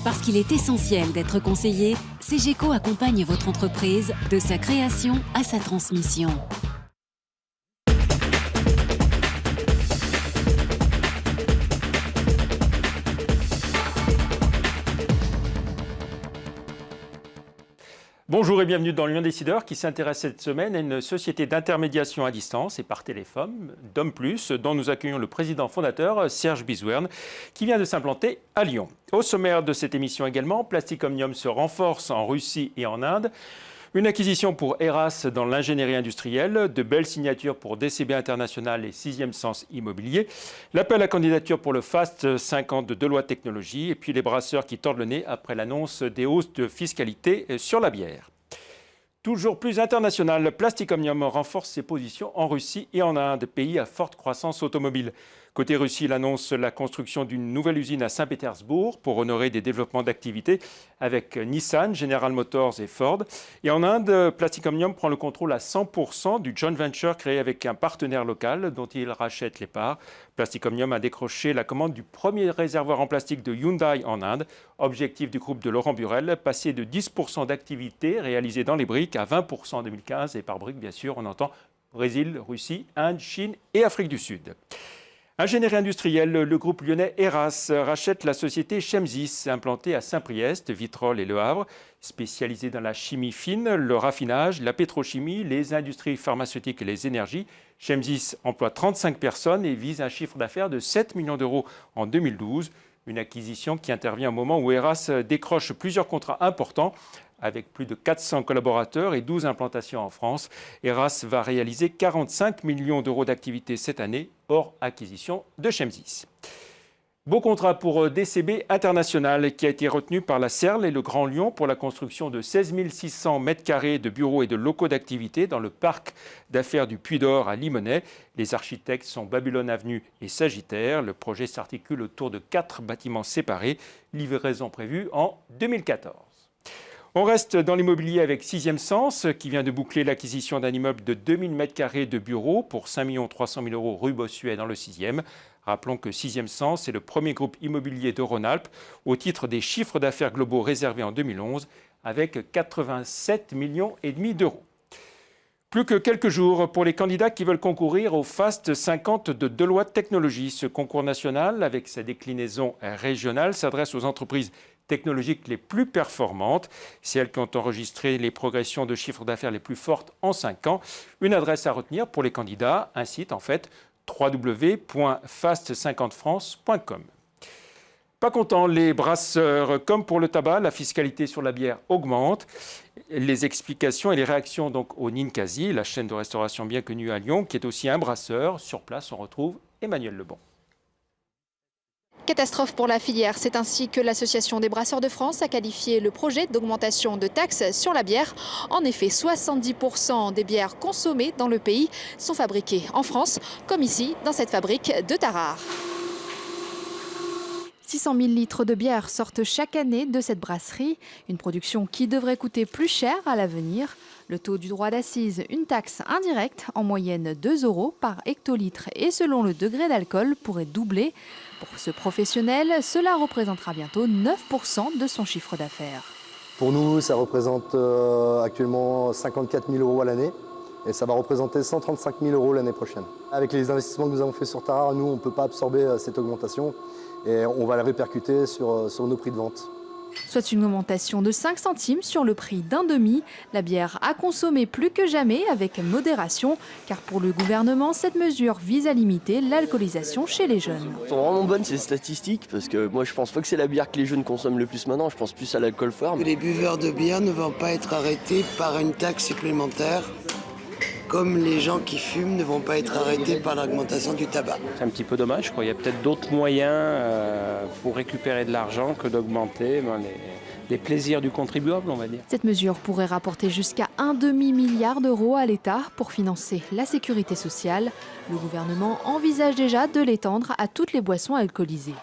Parce qu'il est essentiel d'être conseillé, CGECO accompagne votre entreprise de sa création à sa transmission. Bonjour et bienvenue dans Lyon Décideur qui s'intéresse cette semaine à une société d'intermédiation à distance et par téléphone, DomPlus, dont nous accueillons le président fondateur Serge Bizouerne qui vient de s'implanter à Lyon. Au sommaire de cette émission également, Plastic Omnium se renforce en Russie et en Inde. Une acquisition pour Eras dans l'ingénierie industrielle, de belles signatures pour DCB International et Sixième Sens Immobilier, l'appel à candidature pour le Fast 50 de Deloitte Technologies et puis les brasseurs qui tordent le nez après l'annonce des hausses de fiscalité sur la bière. Toujours plus international, Plastic Omnium renforce ses positions en Russie et en Inde, pays à forte croissance automobile. Côté Russie, il annonce la construction d'une nouvelle usine à Saint-Pétersbourg pour honorer des développements d'activités avec Nissan, General Motors et Ford. Et en Inde, Plastic Omnium prend le contrôle à 100% du joint venture créé avec un partenaire local dont il rachète les parts. Plastic Omnium a décroché la commande du premier réservoir en plastique de Hyundai en Inde. Objectif du groupe de Laurent Burel, passer de 10% d'activités réalisées dans les briques à 20% en 2015. Et par briques, bien sûr, on entend Brésil, Russie, Inde, Chine et Afrique du Sud. Ingénierie industrielle, le groupe lyonnais Eras rachète la société Chemsys, implantée à Saint-Priest, Vitrolles et Le Havre, spécialisée dans la chimie fine, le raffinage, la pétrochimie, les industries pharmaceutiques et les énergies. Chemsys emploie 35 personnes et vise un chiffre d'affaires de 7 millions d'euros en 2012. Une acquisition qui intervient au moment où Eras décroche plusieurs contrats importants avec plus de 400 collaborateurs et 12 implantations en France. Eras va réaliser 45 millions d'euros d'activité cette année, hors acquisition de Chemsys. Beau contrat pour DCB International qui a été retenu par la CERL et le Grand Lyon pour la construction de 16 600 m² de bureaux et de locaux d'activité dans le parc d'affaires du Puy d'Or à Limonest. Les architectes sont Babylone Avenue et Sagittaire. Le projet s'articule autour de 4 bâtiments séparés. Livraison prévue en 2014. On reste dans l'immobilier avec Sixième Sens qui vient de boucler l'acquisition d'un immeuble de 2000 m² de bureaux pour 5 300 000 euros rue Bossuet dans le 6e. Rappelons que Sixième Sens est le premier groupe immobilier de Rhône-Alpes au titre des chiffres d'affaires globaux réservés en 2011 avec 87,5 millions d'euros. Plus que quelques jours pour les candidats qui veulent concourir au Fast 50 de Deloitte Technologies. Ce concours national, avec sa déclinaison régionale, s'adresse aux entreprises technologiques les plus performantes, celles qui ont enregistré les progressions de chiffre d'affaires les plus fortes en 5 ans. Une adresse à retenir pour les candidats, un site en fait, www.fast50france.com. Pas content, les brasseurs, comme pour le tabac, la fiscalité sur la bière augmente. Les explications et les réactions donc au Ninkasi, la chaîne de restauration bien connue à Lyon, qui est aussi un brasseur. Sur place, on retrouve Emmanuel Lebon. Catastrophe pour la filière, c'est ainsi que l'Association des brasseurs de France a qualifié le projet d'augmentation de taxes sur la bière. En effet, 70% des bières consommées dans le pays sont fabriquées en France, comme ici dans cette fabrique de Tarare. 600 000 litres de bière sortent chaque année de cette brasserie, une production qui devrait coûter plus cher à l'avenir. Le taux du droit d'accise, une taxe indirecte, en moyenne 2 € par hectolitre et selon le degré d'alcool, pourrait doubler. Pour ce professionnel, cela représentera bientôt 9% de son chiffre d'affaires. Pour nous, ça représente actuellement 54 000 euros à l'année et ça va représenter 135 000 euros l'année prochaine. Avec les investissements que nous avons faits sur Tarare, nous, on ne peut pas absorber cette augmentation et on va la répercuter sur nos prix de vente. Soit une augmentation de 5 centimes sur le prix d'un demi. La bière à consommer plus que jamais avec modération, car pour le gouvernement, cette mesure vise à limiter l'alcoolisation chez les jeunes. Elles sont vraiment bonnes ces statistiques, parce que moi je pense pas que c'est la bière que les jeunes consomment le plus maintenant, je pense plus à l'alcool fort. Les buveurs de bière ne vont pas être arrêtés par une taxe supplémentaire, comme les gens qui fument ne vont pas être arrêtés par l'augmentation du tabac. C'est un petit peu dommage, quoi. Il y a peut-être d'autres moyens pour récupérer de l'argent que d'augmenter les plaisirs du contribuable, on va dire. Cette mesure pourrait rapporter jusqu'à un demi-milliard d'euros à l'État pour financer la sécurité sociale. Le gouvernement envisage déjà de l'étendre à toutes les boissons alcoolisées.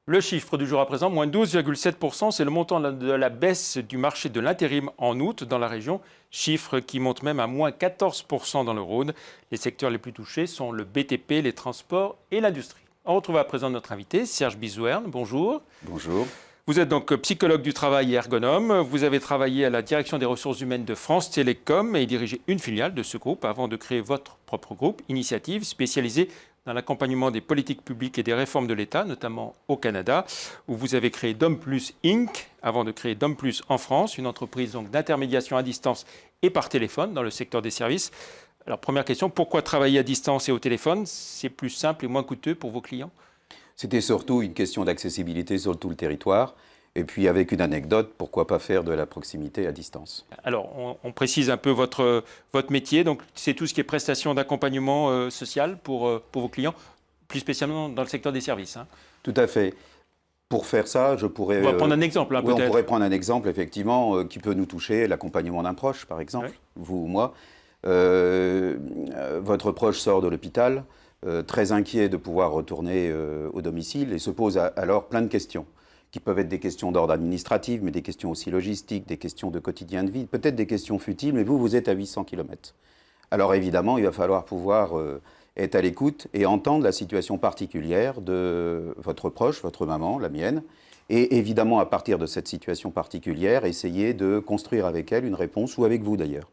Le chiffre du jour à présent, moins 12,7%, c'est le montant de la baisse du marché de l'intérim en août dans la région. Chiffre qui monte même à moins 14% dans le Rhône. Les secteurs les plus touchés sont le BTP, les transports et l'industrie. On retrouve à présent notre invité, Serge Bizouerne. Bonjour. Bonjour. Vous êtes donc psychologue du travail et ergonome. Vous avez travaillé à la direction des ressources humaines de France Télécom et dirigé une filiale de ce groupe avant de créer votre propre groupe, Initiative, spécialisé dans l'accompagnement des politiques publiques et des réformes de l'État, notamment au Canada, où vous avez créé DomPlus Inc. avant de créer DomPlus en France, une entreprise donc d'intermédiation à distance et par téléphone dans le secteur des services. Alors, première question, pourquoi travailler à distance et au téléphone? C'est plus simple et moins coûteux pour vos clients? C'était surtout une question d'accessibilité sur tout le territoire. Et puis avec une anecdote, pourquoi pas faire de la proximité à distance? Alors, on précise un peu votre métier. Donc, c'est tout ce qui est prestation d'accompagnement social pour vos clients, plus spécialement dans le secteur des services. Hein. Tout à fait. Pour faire ça, je pourrais... On va prendre un exemple, hein, oui, peut-être. on pourrait prendre un exemple, effectivement, qui peut nous toucher, l'accompagnement d'un proche, par exemple, Oui. vous ou moi. Votre proche sort de l'hôpital, très inquiet de pouvoir retourner au domicile et se pose alors plein de questions, qui peuvent être des questions d'ordre administratif, mais des questions aussi logistiques, des questions de quotidien de vie, peut-être des questions futiles, mais vous êtes à 800 km. Alors évidemment, il va falloir pouvoir être à l'écoute et entendre la situation particulière de votre proche, votre maman, la mienne, et évidemment, à partir de cette situation particulière, essayer de construire avec elle une réponse, ou avec vous d'ailleurs.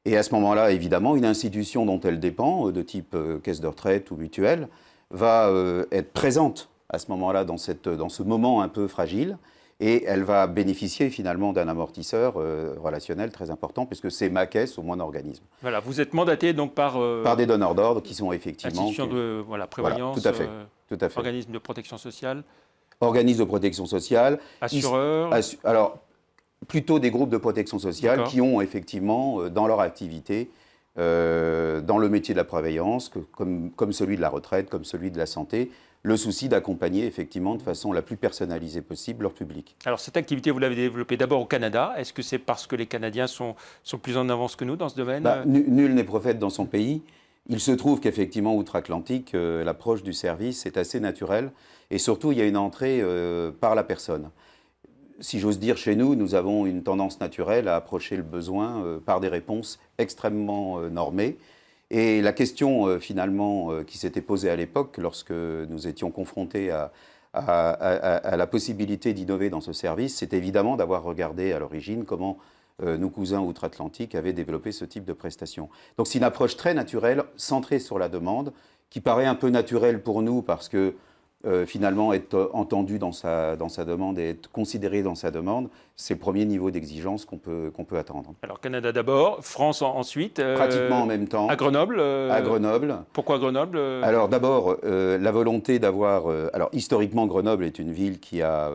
Et à ce moment-là, évidemment, une institution dont elle dépend, de type caisse de retraite ou mutuelle, va être présente à ce moment-là, dans ce moment un peu fragile, et elle va bénéficier finalement d'un amortisseur relationnel très important, puisque c'est ma caisse ou mon organisme. Voilà, vous êtes mandaté donc par des donneurs d'ordre qui sont effectivement... institutions de prévoyance, voilà, tout à fait. organismes de protection sociale, organismes de protection sociale, assureurs. Alors, plutôt des groupes de protection sociale qui ont effectivement dans leur activité, dans le métier de la prévoyance, comme celui de la retraite, comme celui de la santé, le souci d'accompagner effectivement de façon la plus personnalisée possible leur public. Alors cette activité, vous l'avez développée d'abord au Canada. Est-ce que c'est parce que les Canadiens sont plus en avance que nous dans ce domaine? Nul n'est prophète dans son pays. Il se trouve qu'effectivement, outre-Atlantique, l'approche du service est assez naturelle. Et surtout, il y a une entrée par la personne. Si j'ose dire, chez nous, nous avons une tendance naturelle à approcher le besoin par des réponses extrêmement normées. Et la question, finalement, qui s'était posée à l'époque, lorsque nous étions confrontés à la possibilité d'innover dans ce service, c'est évidemment d'avoir regardé à l'origine comment nos cousins outre-Atlantique avaient développé ce type de prestations. Donc c'est une approche très naturelle, centrée sur la demande, qui paraît un peu naturelle pour nous parce que finalement, être entendu dans sa demande et être considéré dans sa demande, c'est le premier niveau d'exigence qu'on peut attendre. Alors, Canada d'abord, France ensuite. Pratiquement en même temps. À Grenoble. À Grenoble. Pourquoi Grenoble? Alors, d'abord, la volonté d'avoir... alors, historiquement, Grenoble est une ville qui a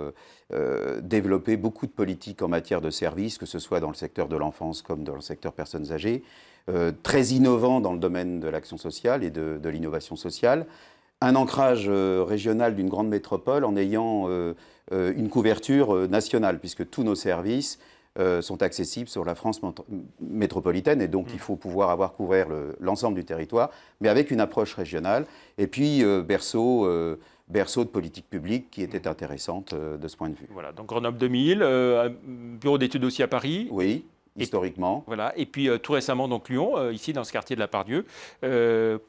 développé beaucoup de politiques en matière de services, que ce soit dans le secteur de l'enfance comme dans le secteur personnes âgées, très innovant dans le domaine de l'action sociale et de l'innovation sociale. Un ancrage régional d'une grande métropole en ayant une couverture nationale, puisque tous nos services sont accessibles sur la France métropolitaine, et donc il faut pouvoir avoir couvert l'ensemble du territoire, mais avec une approche régionale, et puis berceau de politique publique qui était intéressante de ce point de vue. Voilà, donc Grenoble 2000, bureau d'études aussi à Paris. Oui. Historiquement. Voilà. Et puis tout récemment, donc Lyon, ici dans ce quartier de la Pardieu.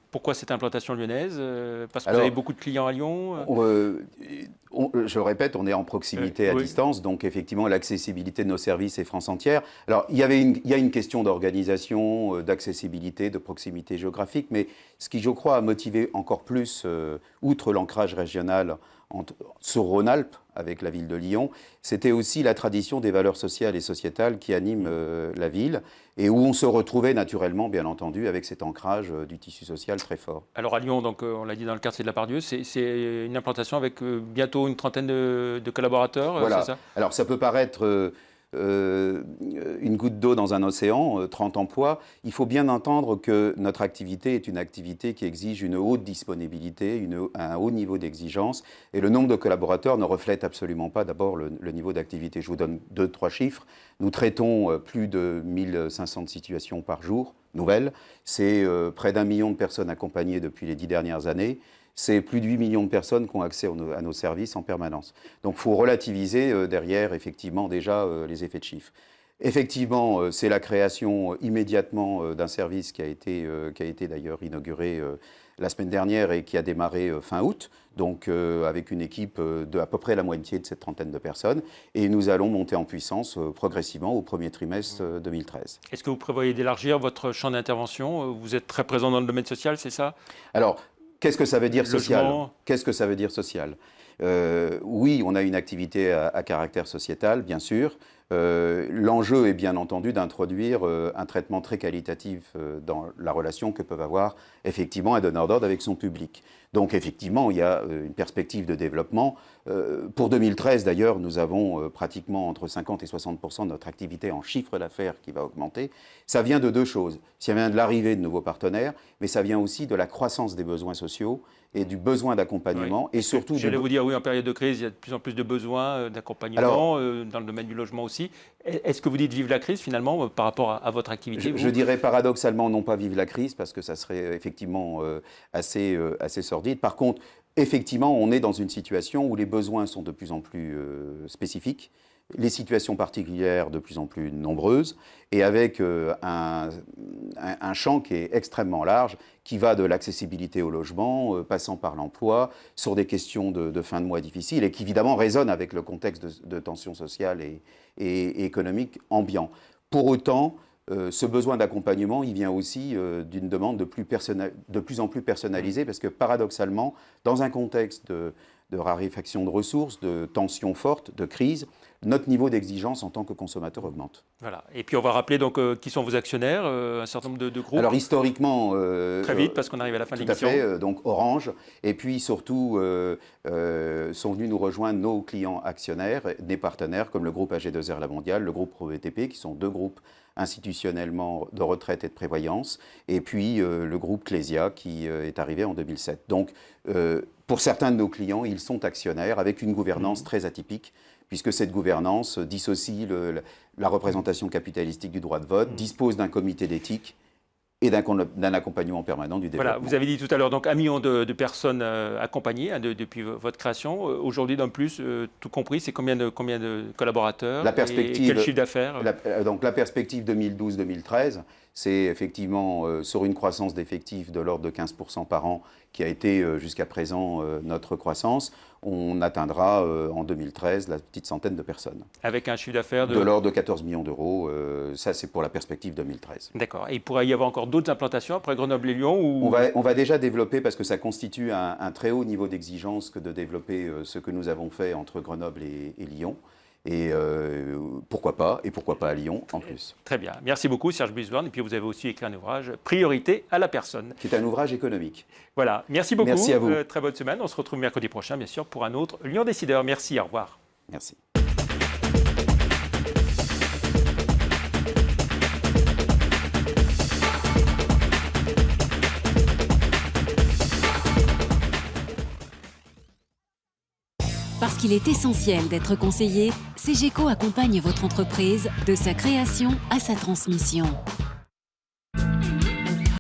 Pourquoi cette implantation lyonnaise? Parce que vous avez beaucoup de clients à Lyon? Je le répète, on est en proximité à distance, donc effectivement l'accessibilité de nos services est France entière. Alors il y a une question d'organisation, d'accessibilité, de proximité géographique, mais ce qui je crois a motivé encore plus, outre l'ancrage régional sur Rhône-Alpes, avec la ville de Lyon, c'était aussi la tradition des valeurs sociales et sociétales qui animent la ville et où on se retrouvait naturellement, bien entendu, avec cet ancrage du tissu social très fort. Alors à Lyon, donc, on l'a dit dans le quartier de la Pardieu, c'est une implantation avec bientôt une trentaine de collaborateurs, voilà. C'est ça? Alors ça peut paraître une goutte d'eau dans un océan, 30 emplois. Il faut bien entendre que notre activité est une activité qui exige une haute disponibilité, un haut niveau d'exigence, et le nombre de collaborateurs ne reflète absolument pas d'abord le niveau d'activité. Je vous donne 2-3 chiffres. Nous traitons plus de 1500 situations par jour, nouvelles. C'est près d'1 million de personnes accompagnées depuis les 10 dernières années. C'est plus de 8 millions de personnes qui ont accès à nos services en permanence. Donc il faut relativiser derrière, effectivement, déjà les effets de chiffre. Effectivement, c'est la création immédiatement d'un service qui a été d'ailleurs inauguré la semaine dernière et qui a démarré fin août, donc avec une équipe de à peu près la moitié de cette trentaine de personnes. Et nous allons monter en puissance progressivement au premier trimestre 2013. Est-ce que vous prévoyez d'élargir votre champ d'intervention? Vous êtes très présent dans le domaine social, c'est ça? Alors, qu'est-ce que ça veut dire social? Logement. Qu'est-ce que ça veut dire social? Oui, on a une activité à caractère sociétal, bien sûr. L'enjeu est bien entendu d'introduire un traitement très qualitatif dans la relation que peuvent avoir effectivement un donneur d'ordre avec son public. Donc effectivement, il y a une perspective de développement. Pour 2013 d'ailleurs, nous avons pratiquement entre 50 et 60% de notre activité en chiffre d'affaires qui va augmenter. Ça vient de deux choses. Ça vient de l'arrivée de nouveaux partenaires, mais ça vient aussi de la croissance des besoins sociaux et du besoin d'accompagnement. Oui. Et surtout... J'allais vous dire, oui, en période de crise, il y a de plus en plus de besoins d'accompagnement dans le domaine du logement aussi. Est-ce que vous dites vive la crise finalement par rapport à votre activité? Je dirais paradoxalement non pas vive la crise parce que ça serait effectivement assez sordide. Par contre, effectivement, on est dans une situation où les besoins sont de plus en plus spécifiques, les situations particulières de plus en plus nombreuses, et avec un champ qui est extrêmement large, qui va de l'accessibilité au logement, passant par l'emploi, sur des questions de fin de mois difficiles, et qui évidemment résonne avec le contexte de tension sociale et économique ambiant. Pour autant, ce besoin d'accompagnement, il vient aussi d'une demande de plus en plus personnalisée, parce que paradoxalement, dans un contexte de raréfaction de ressources, de tensions fortes, de crise, notre niveau d'exigence en tant que consommateur augmente. Voilà. Et puis on va rappeler donc qui sont vos actionnaires, un certain nombre de groupes. Alors historiquement... très vite, parce qu'on arrive à la fin de l'émission. Tout à fait, donc Orange, et puis surtout sont venus nous rejoindre nos clients actionnaires, des partenaires comme le groupe AG2R La Mondiale, le groupe ProVTP, qui sont deux groupes institutionnellement de retraite et de prévoyance, et puis le groupe Clésia qui est arrivé en 2007. Donc pour certains de nos clients, ils sont actionnaires avec une gouvernance très atypique, puisque cette gouvernance dissocie la représentation capitalistique du droit de vote, dispose d'un comité d'éthique et d'un accompagnement permanent du développement. Voilà, vous avez dit tout à l'heure, donc 1 million de personnes accompagnées depuis votre création. Aujourd'hui, d'un plus, tout compris, c'est combien de collaborateurs la perspective, et quel chiffre d'affaires? Donc la perspective 2012-2013, c'est effectivement sur une croissance d'effectifs de l'ordre de 15% par an, qui a été jusqu'à présent notre croissance. On atteindra en 2013 la petite centaine de personnes. Avec un chiffre d'affaires de l'ordre de 14 millions d'euros. Ça, c'est pour la perspective 2013. D'accord. Et il pourrait y avoir encore d'autres implantations après Grenoble et Lyon ou... On va déjà développer, parce que ça constitue un très haut niveau d'exigence que de développer ce que nous avons fait entre Grenoble et Lyon. Et pourquoi pas à Lyon en plus. Très bien. Merci beaucoup Serge Biswern. Et puis vous avez aussi écrit un ouvrage, Priorité à la personne. Qui est un ouvrage économique. Voilà. Merci beaucoup. Merci à vous. Très bonne semaine. On se retrouve mercredi prochain, bien sûr, pour un autre Lyon Décideur. Merci. Au revoir. Merci. Parce qu'il est essentiel d'être conseillé, CGECO accompagne votre entreprise de sa création à sa transmission.